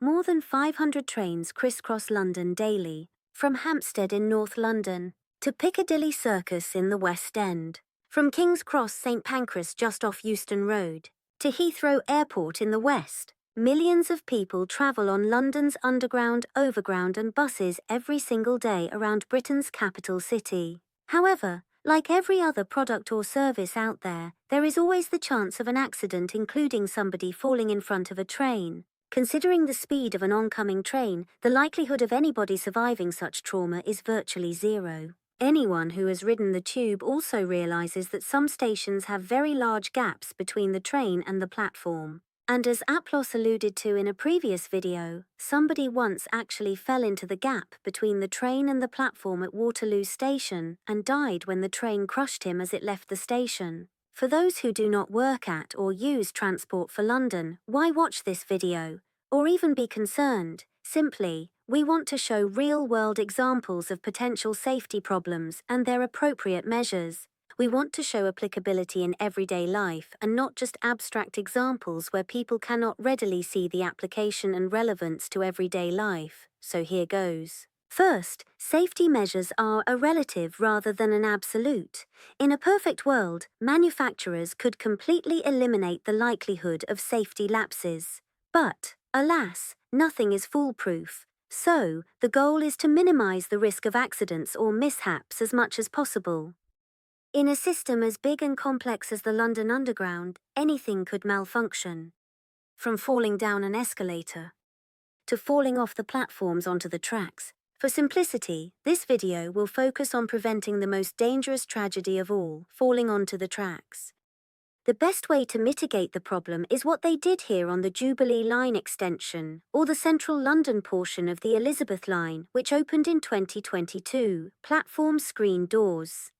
More than 500 trains crisscross London daily, from Hampstead in North London to Piccadilly Circus in the West End, from King's Cross St Pancras just off Euston Road to Heathrow Airport in the West. Millions of people travel on London's Underground, Overground and buses every single day around Britain's capital city. However, like every other product or service out there is always the chance of an accident, including somebody falling in front of a train. Considering the speed of an oncoming train, the likelihood of anybody surviving such trauma is virtually zero. Anyone who has ridden the tube also realizes that some stations have very large gaps between the train and the platform. And as Aplos alluded to in a previous video, somebody once actually fell into the gap between the train and the platform at Waterloo Station and died when the train crushed him as it left the station. For those who do not work at or use Transport for London, why watch this video? Or even be concerned? Simply, we want to show real-world examples of potential safety problems and their appropriate measures. We want to show applicability in everyday life and not just abstract examples where people cannot readily see the application and relevance to everyday life. So here goes. First, safety measures are a relative rather than an absolute. In a perfect world, manufacturers could completely eliminate the likelihood of safety lapses. But, alas, nothing is foolproof. So, the goal is to minimize the risk of accidents or mishaps as much as possible. In a system as big and complex as the London Underground, anything could malfunction. From falling down an escalator to falling off the platforms onto the tracks. For simplicity, this video will focus on preventing the most dangerous tragedy of all, falling onto the tracks. The best way to mitigate the problem is what they did here on the Jubilee Line extension, or the central London portion of the Elizabeth Line, which opened in 2022, platform screen doors.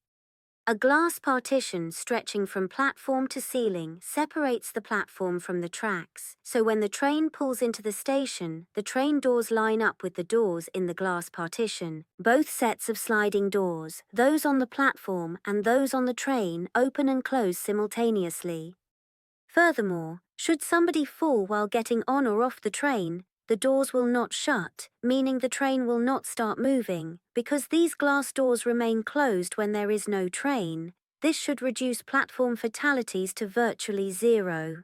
A glass partition stretching from platform to ceiling separates the platform from the tracks, so when the train pulls into the station, the train doors line up with the doors in the glass partition. Both sets of sliding doors, those on the platform and those on the train, open and close simultaneously. Furthermore, should somebody fall while getting on or off the train, the doors will not shut, meaning the train will not start moving. Because these glass doors remain closed when there is no train, this should reduce platform fatalities to virtually zero.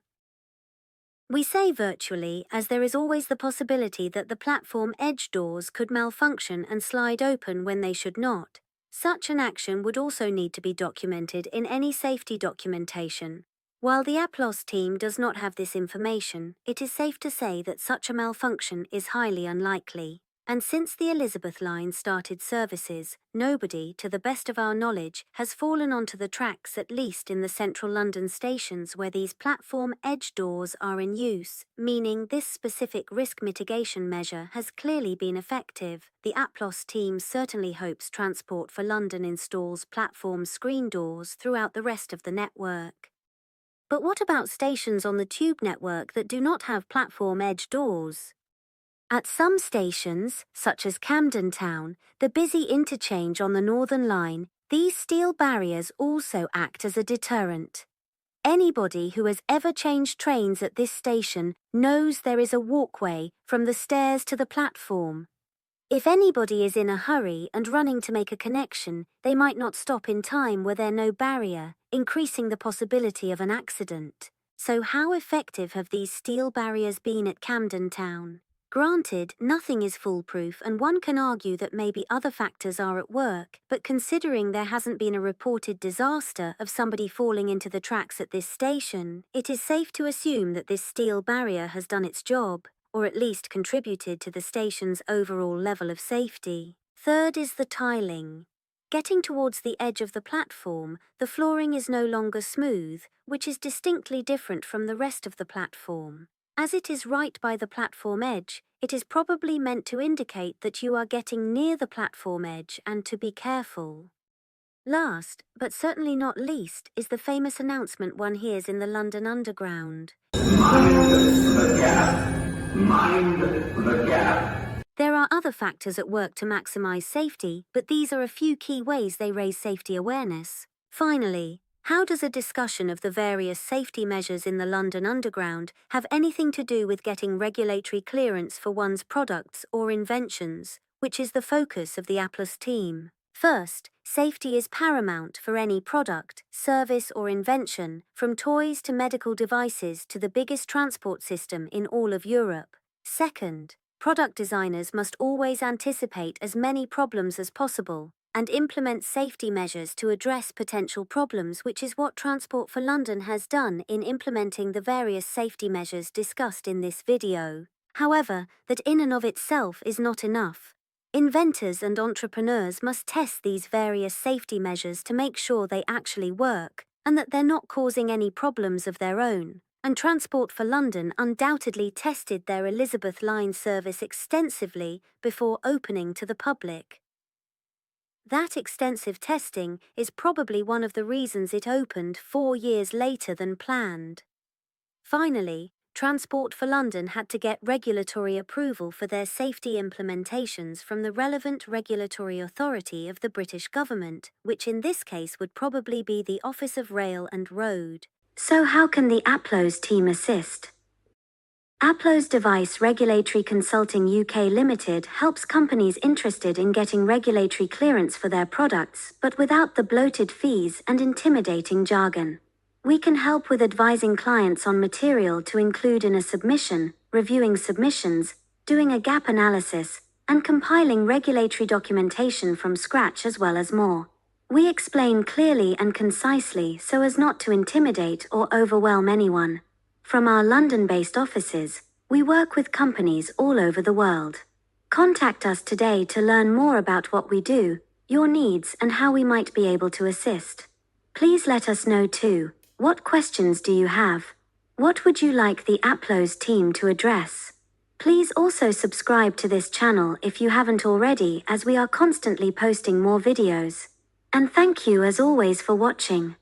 We say virtually as there is always the possibility that the platform edge doors could malfunction and slide open when they should not. Such an action would also need to be documented in any safety documentation. While the Aplos team does not have this information, it is safe to say that such a malfunction is highly unlikely. And since the Elizabeth Line started services, nobody, to the best of our knowledge, has fallen onto the tracks, at least in the central London stations where these platform edge doors are in use, meaning this specific risk mitigation measure has clearly been effective. The Aplos team certainly hopes Transport for London installs platform screen doors throughout the rest of the network. But what about stations on the tube network that do not have platform edge doors? At some stations, such as Camden Town, the busy interchange on the Northern Line, these steel barriers also act as a deterrent. Anybody who has ever changed trains at this station knows there is a walkway from the stairs to the platform. If anybody is in a hurry and running to make a connection, they might not stop in time where there's no barrier, increasing the possibility of an accident. So how effective have these steel barriers been at Camden Town? Granted, nothing is foolproof and one can argue that maybe other factors are at work, but considering there hasn't been a reported disaster of somebody falling into the tracks at this station, it is safe to assume that this steel barrier has done its job, or at least contributed to the station's overall level of safety. Third is the tiling. Getting towards the edge of the platform, the flooring is no longer smooth, which is distinctly different from the rest of the platform. As it is right by the platform edge, it is probably meant to indicate that you are getting near the platform edge and to be careful. Last, but certainly not least, is the famous announcement one hears in the London Underground. Mind the gap. Mind the gap. There are other factors at work to maximize safety, but these are a few key ways they raise safety awareness. Finally, How does a discussion of the various safety measures in the London Underground have anything to do with getting regulatory clearance for one's products or inventions, which is the focus of the Aplos team? First, safety is paramount for any product, service, or invention, from toys to medical devices to the biggest transport system in all of Europe. Second, product designers must always anticipate as many problems as possible and implement safety measures to address potential problems, which is what Transport for London has done in implementing the various safety measures discussed in this video. However, that in and of itself is not enough. Inventors and entrepreneurs must test these various safety measures to make sure they actually work, and that they're not causing any problems of their own. And Transport for London undoubtedly tested their Elizabeth line service extensively before opening to the public. That extensive testing is probably one of the reasons it opened 4 years later than planned. Finally, Transport for London had to get regulatory approval for their safety implementations from the relevant regulatory authority of the British government, which in this case would probably be the Office of Rail and Road. So how can the Aplos team assist? Aplos Device Regulatory Consulting UK Limited helps companies interested in getting regulatory clearance for their products, but without the bloated fees and intimidating jargon. We can help with advising clients on material to include in a submission, reviewing submissions, doing a gap analysis, and compiling regulatory documentation from scratch, as well as more. We explain clearly and concisely so as not to intimidate or overwhelm anyone. From our London-based offices, we work with companies all over the world. Contact us today to learn more about what we do, your needs, and how we might be able to assist. Please let us know too, what questions do you have? What would you like the Aplos team to address? Please also subscribe to this channel if you haven't already, as we are constantly posting more videos. And thank you as always for watching.